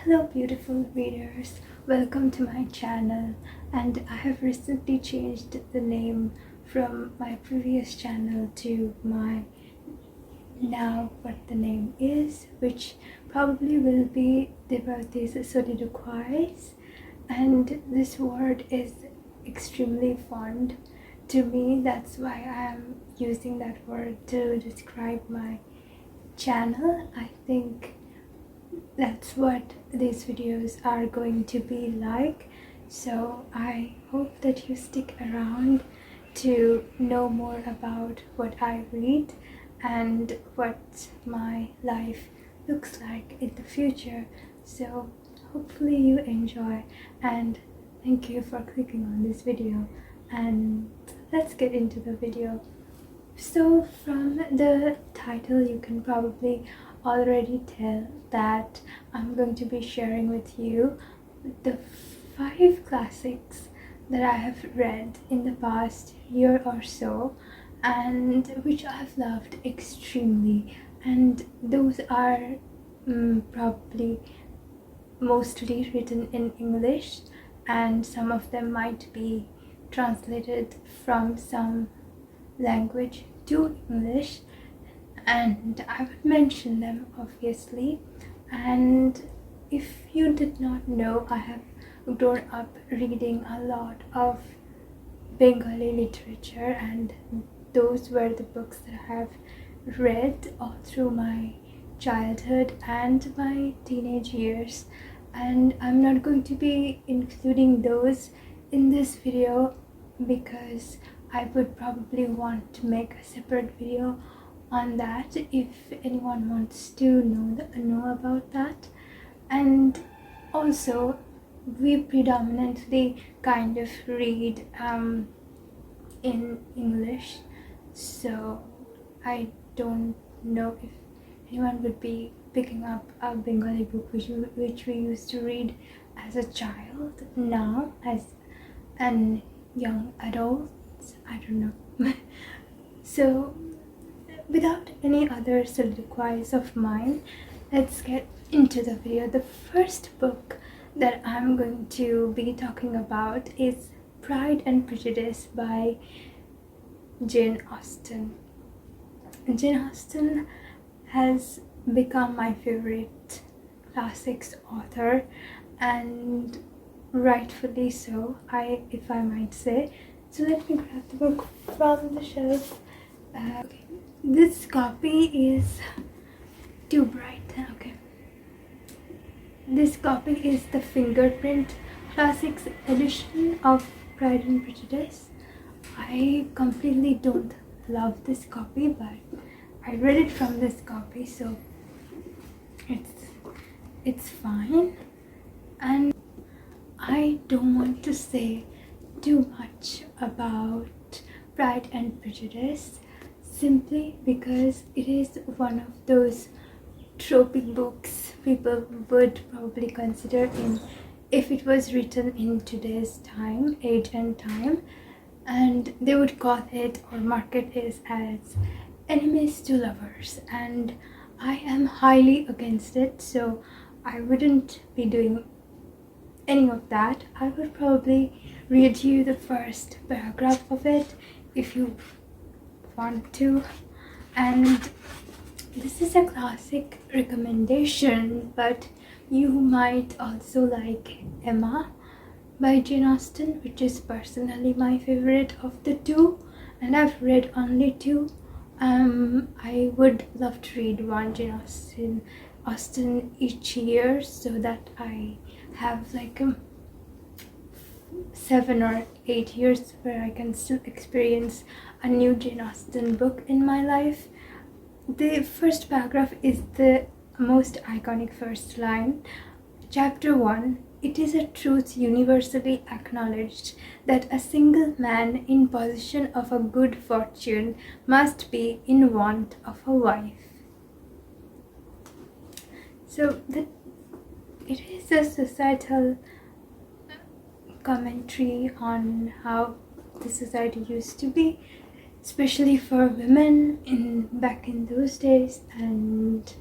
Hello beautiful readers, welcome to my channel, and I have recently changed the name from my previous channel to my now what the name is, which probably will be Devotees Soliloquies, and this word is extremely fond to me. That's why I am using that word to describe my channel. I think that's what these videos are going to be like, so I hope that you stick around to know more about what I read and what my life looks like in the future. So hopefully you enjoy, and thank you for clicking on this video, and let's get into the video. So from the title you can probably already tell that I'm going to be sharing with you the 5 classics that I have read in the past year or so, and which I have loved extremely. And those are probably mostly written in English, and some of them might be translated from some language to English, and I would mention them obviously. And if you did not know, I have grown up reading a lot of Bengali literature, and those were the books that I have read all through my childhood and my teenage years, and I'm not going to be including those in this video because I would probably want to make a separate video on that if anyone wants to know about that. And also we predominantly kind of read in English, so I don't know if anyone would be picking up a Bengali book which we used to read as a child now as an young adult. I don't know. So without any other soliloquies of mine, let's get into the video. The first book that I'm going to be talking about is Pride and Prejudice by Jane Austen. Jane Austen has become my favorite classics author, and rightfully so, if I might say. So let me grab the book from the shelf. Okay. This copy is too bright. Okay. This copy is the Fingerprint Classics edition of Pride and Prejudice. I completely don't love this copy, but I read it from this copy, so it's fine. And I don't want to say too much about Pride and Prejudice, simply because it is one of those tropic books people would probably consider in if it was written in today's age and time, and they would call it or market it as enemies to lovers, and I am highly against it, so I wouldn't be doing any of that. I would probably read you the first paragraph of it if you want to. And this is a classic recommendation, but you might also like Emma by Jane Austen, which is personally my favorite of the two, and I've read only 2. I would love to read one Jane Austen each year, so that I have like 7 or 8 years where I can still experience a new Jane Austen book in my life. The first paragraph is the most iconic first line. Chapter 1. It is a truth universally acknowledged that a single man in possession of a good fortune must be in want of a wife. So it is a societal commentary on how the society used to be, especially for women back in those days, and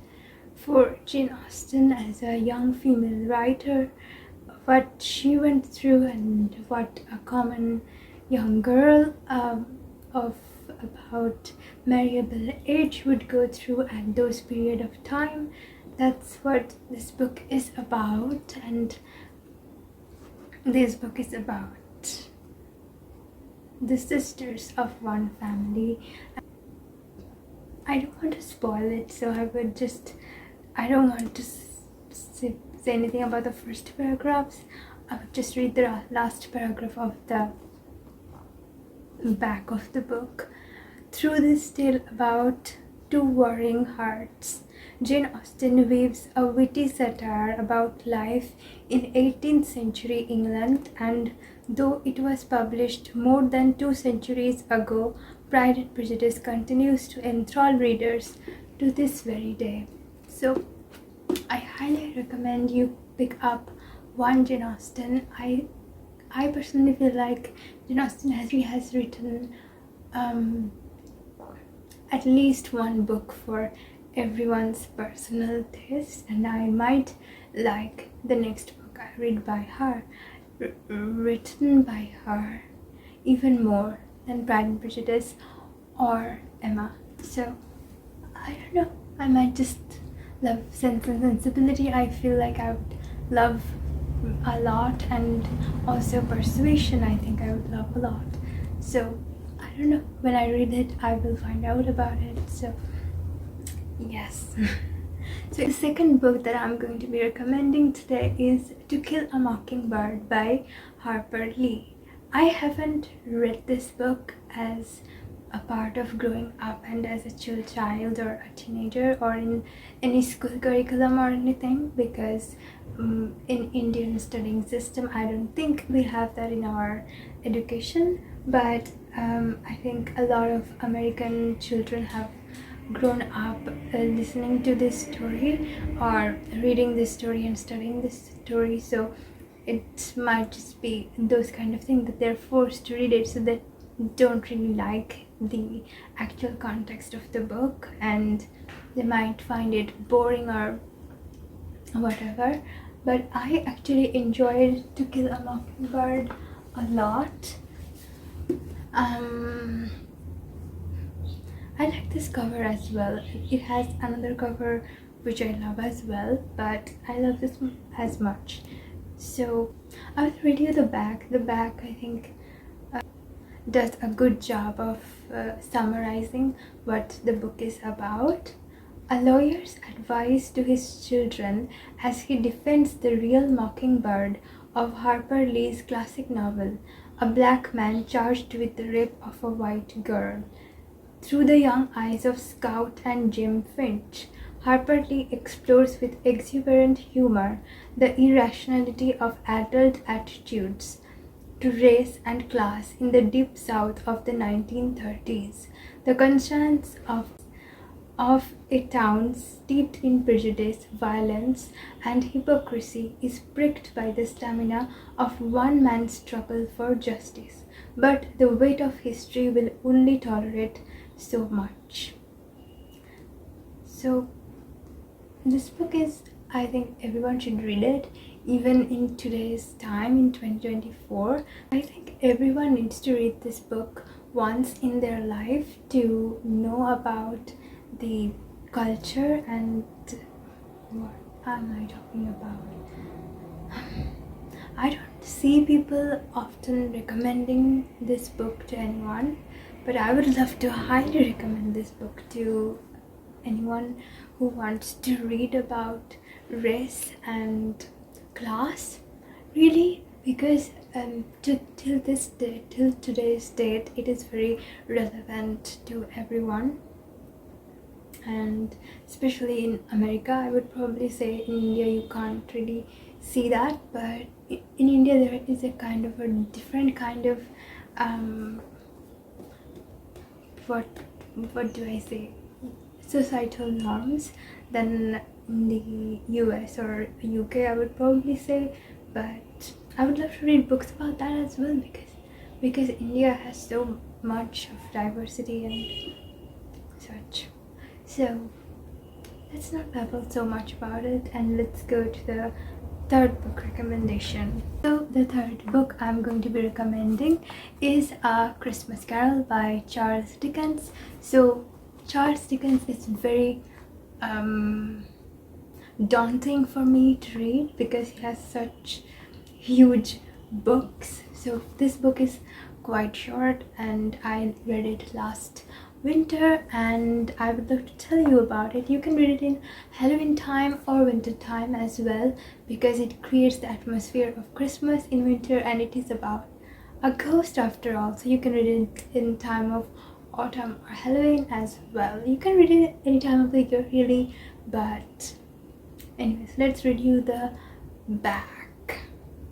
for Jane Austen as a young female writer, what she went through and what a common young girl of about marriable age would go through at those period of time. That's what this book is about, and this book is about the sisters of one family. I don't want to spoil it, so I don't want to say anything about the first paragraphs. I would just read the last paragraph of the back of the book. Through this tale about two warring hearts, Jane Austen weaves a witty satire about life in 18th century England, and though it was published more than 2 centuries ago, Pride and Prejudice continues to enthrall readers to this very day. So I highly recommend you pick up one Jane Austen. I personally feel like Jane Austen has written at least one book for everyone's personal taste, and I might like the next book I read by her, written by her, even more than Pride and Prejudice or Emma. So I don't know, I might just love Sense and Sensibility. I feel like I would love a lot, and also Persuasion I think I would love a lot. So I don't know, when I read it I will find out about it. So yes. So the second book that I'm going to be recommending today is To Kill a Mockingbird by Harper Lee. I haven't read this book as a part of growing up and as a child or a teenager or in any school curriculum or anything, because in Indian studying system I don't think we have that in our education, but I think a lot of American children have grown up listening to this story or reading this story and studying this story, so it might just be those kind of things that they're forced to read it, so they don't really like the actual context of the book and they might find it boring or whatever. But I actually enjoyed To Kill a Mockingbird a lot. I like this cover as well. It has another cover which I love as well, but I love this as much. So I will read you the back. The back I think does a good job of summarizing what the book is about. A lawyer's advice to his children as he defends the real mockingbird of Harper Lee's classic novel, a black man charged with the rape of a white girl. Through the young eyes of Scout and Jim Finch, Harper Lee explores with exuberant humor the irrationality of adult attitudes to race and class in the deep South of the 1930s. The conscience of a town steeped in prejudice, violence, and hypocrisy is pricked by the stamina of one man's struggle for justice, but the weight of history will only tolerate so much. So this book is, I think everyone should read it, even in today's time in 2024. I think everyone needs to read this book once in their life to know about the culture and what am I talking about? I don't see people often recommending this book to anyone, but I would love to highly recommend this book to anyone who wants to read about race and class, really, because till today's date it is very relevant to everyone, and especially in America. I would probably say in India you can't really see that, but in India there is a kind of a different kind of what do I say, societal norms than in the US or UK, I would probably say. But I would love to read books about that as well, because India has so much of diversity and such. So let's not babble so much about it, and let's go to the third book recommendation. So the third book I'm going to be recommending is A Christmas Carol by Charles Dickens. So Charles Dickens is very daunting for me to read because he has such huge books. So this book is quite short and I read it last winter and I would love to tell you about it. You can read it in Halloween time or winter time as well because it creates the atmosphere of Christmas in winter, and it is about a ghost after all. So you can read it in time of autumn or Halloween as well. You can read it any time of the year really, but anyways, let's review the back.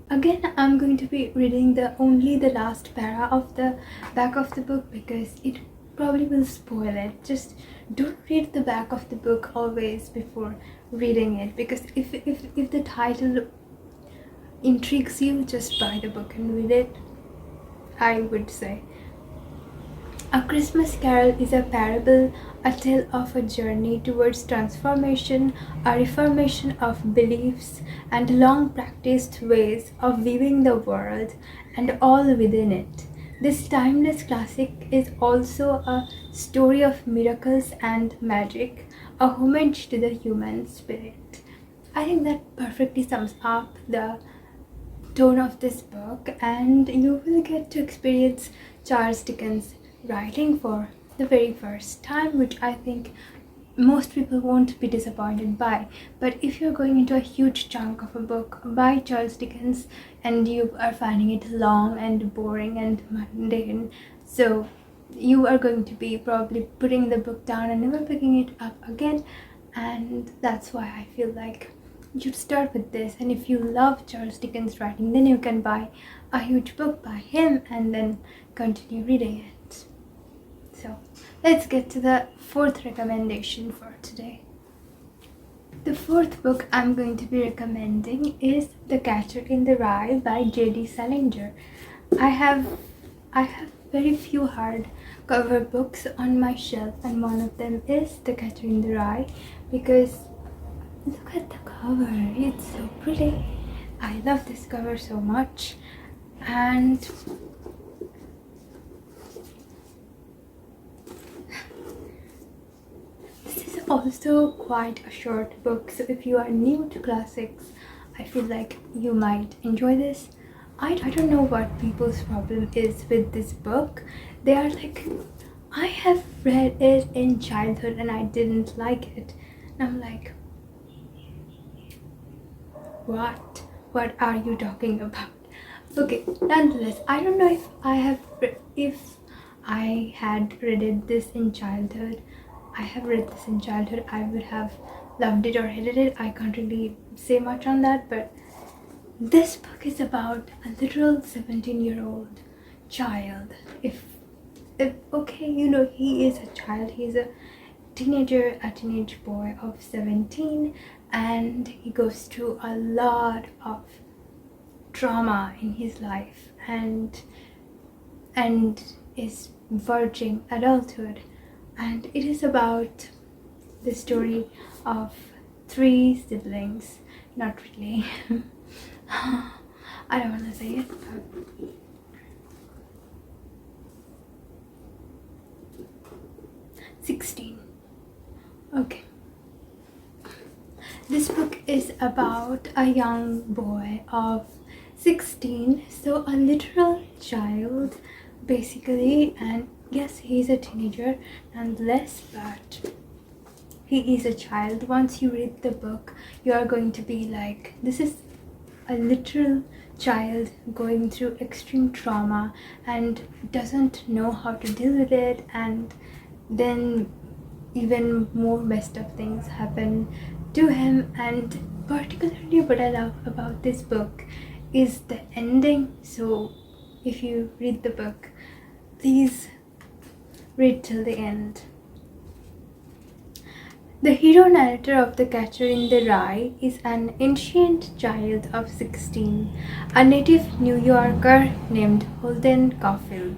Again, I'm going to be reading only the last para of the back of the book because it probably will spoil it. Just don't read the back of the book always before reading it, because if the title intrigues you, just buy the book and read it, I would say. A Christmas Carol is a parable, a tale of a journey towards transformation, a reformation of beliefs and long practiced ways of viewing the world and all within it. This timeless classic is also a story of miracles and magic, a homage to the human spirit. I think that perfectly sums up the tone of this book, and you will get to experience Charles Dickens' writing for the very first time, which I think most people won't be disappointed by. But if you're going into a huge chunk of a book by Charles Dickens and you are finding it long and boring and mundane, so you are going to be probably putting the book down and never picking it up again, and that's why I feel like you should start with this. And if you love Charles Dickens' writing, then you can buy a huge book by him and then continue reading it. So let's get to the fourth recommendation for today. The fourth book I'm going to be recommending is The Catcher in the Rye by J.D. Salinger. I have very few hardcover books on my shelf, and one of them is The Catcher in the Rye because look at the cover, it's so pretty. I love this cover so much, and also quite a short book, so if you are new to classics, I feel like you might enjoy this. I don't know what people's problem is with this book. They are like, I have read it in childhood and I didn't like it. And I'm like, what are you talking about? Okay, nonetheless, I don't know if I had read this in childhood. I have read this in childhood, I would have loved it or hated it. I can't really say much on that, but this book is about a literal 17-year-old child. If okay, you know, he is a child, he's a teenage boy of 17, and he goes through a lot of trauma in his life and is verging adulthood. And it is about the story of 3 siblings. Not really. I don't want to say it, but $16. Okay. This book is about a young boy of 16, so a literal child basically, and yes, he's a teenager nonetheless, but he is a child. Once you read the book, you are going to be like, this is a literal child going through extreme trauma and doesn't know how to deal with it, and then even more messed up things happen to him. And particularly what I love about this book is the ending. So if you read the book, please read till the end. The hero narrator of The Catcher in the Rye is an ancient child of 16, a native New Yorker named Holden Caulfield.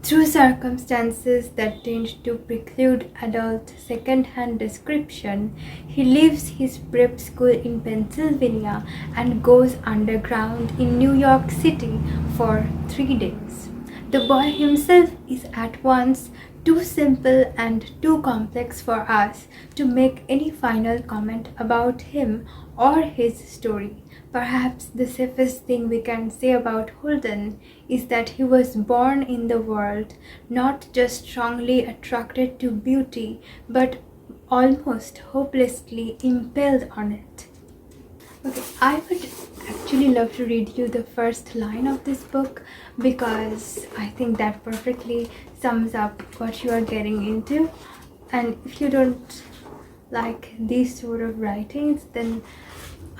Through circumstances that tend to preclude adult second-hand description, he leaves his prep school in Pennsylvania and goes underground in New York City for 3 days. The boy himself is at once too simple and too complex for us to make any final comment about him or his story. Perhaps the safest thing we can say about Holden is that he was born in the world, not just strongly attracted to beauty, but almost hopelessly impelled on it. Okay, I would actually love to read you the first line of this book because I think that perfectly sums up what you are getting into. And if you don't like these sort of writings, then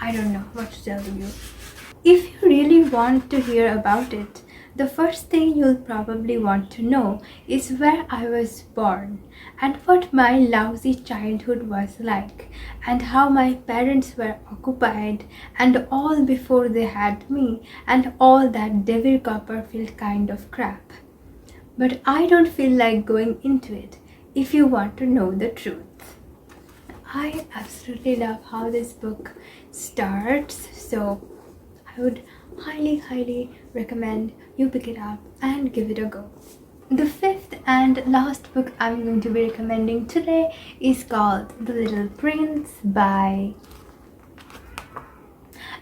I don't know what to tell you. If you really want to hear about it, the first thing you'll probably want to know is where I was born and what my lousy childhood was like and how my parents were occupied and all before they had me and all that David Copperfield kind of crap. But I don't feel like going into it if you want to know the truth. I absolutely love how this book starts, so I would highly recommend you pick it up and give it a go. The fifth and last book I'm going to be recommending today is called The Little Prince by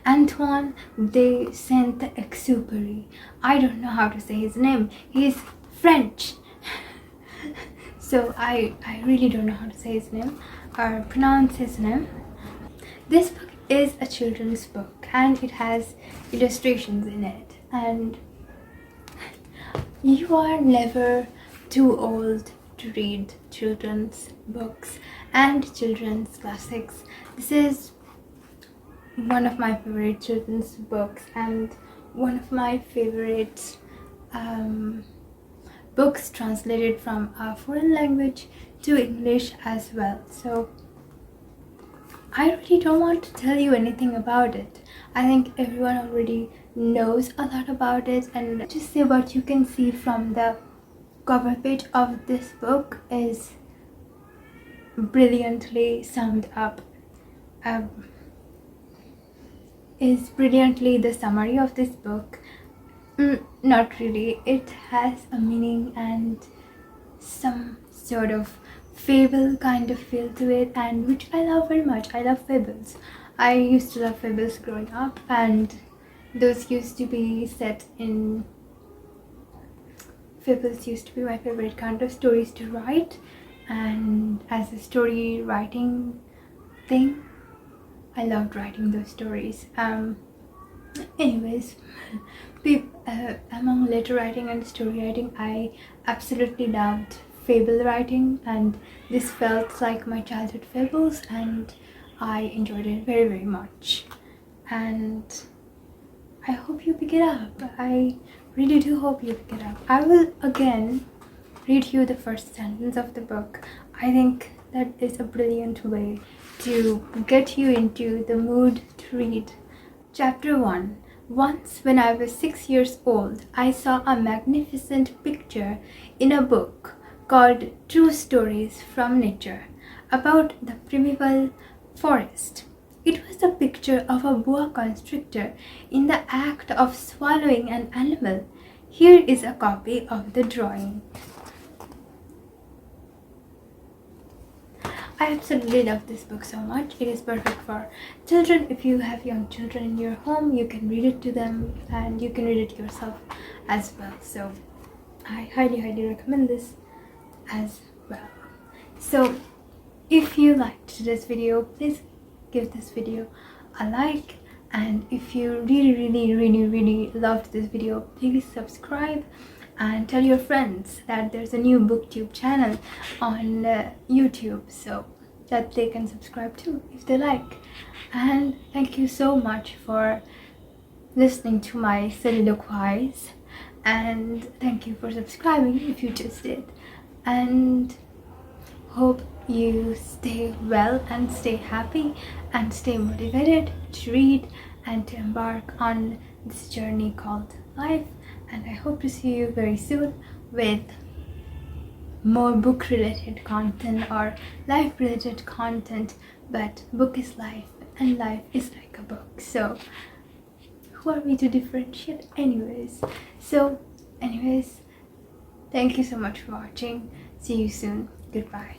Antoine de Saint-Exupéry. I don't know how to say his name. He's French. So I really don't know how to say his name or pronounce his name. This book is a children's book and it has illustrations in it, and you are never too old to read children's books and children's classics. This is one of my favorite children's books and one of my favorite books translated from a foreign language to English as well. So I really don't want to tell you anything about it. I think everyone already knows a lot about it, and just say what you can see from the cover page of this book is brilliantly summed up. Is brilliantly the summary of this book. Not really. It has a meaning and some sort of fable kind of feel to it, and which I love very much. I love fables. I used to love fables growing up, and those used to be set in fables used to be my favorite kind of stories to write, and as a story writing thing, I loved writing those stories. Anyways, among letter writing and story writing, I absolutely loved fable writing, and this felt like my childhood fables, and I enjoyed it very much. And I hope you pick it up. I really do hope you pick it up. I will again read you the first sentence of the book. I think that is a brilliant way to get you into the mood to read. Chapter 1. Once when I was 6 years old, I saw a magnificent picture in a book called True Stories from Nature about the primeval forest. It was a picture of a boa constrictor in the act of swallowing an animal. Here is a copy of the drawing. I absolutely love this book so much. It is perfect for children. If you have young children in your home, you can read it to them and you can read it yourself as well. So I highly recommend this as well. So if you liked this video, please give this video a like, and if you really loved this video, please subscribe and tell your friends that there's a new booktube channel on YouTube so that they can subscribe too if they like. And thank you so much for listening to my soliloquies, and thank you for subscribing if you just did, and hope you stay well and stay happy and stay motivated to read and to embark on this journey called life. And I hope to see you very soon with more book related content or life related content, but book is life and life is like a book, so who are we to differentiate? Anyways, thank you so much for watching. See you soon. Goodbye.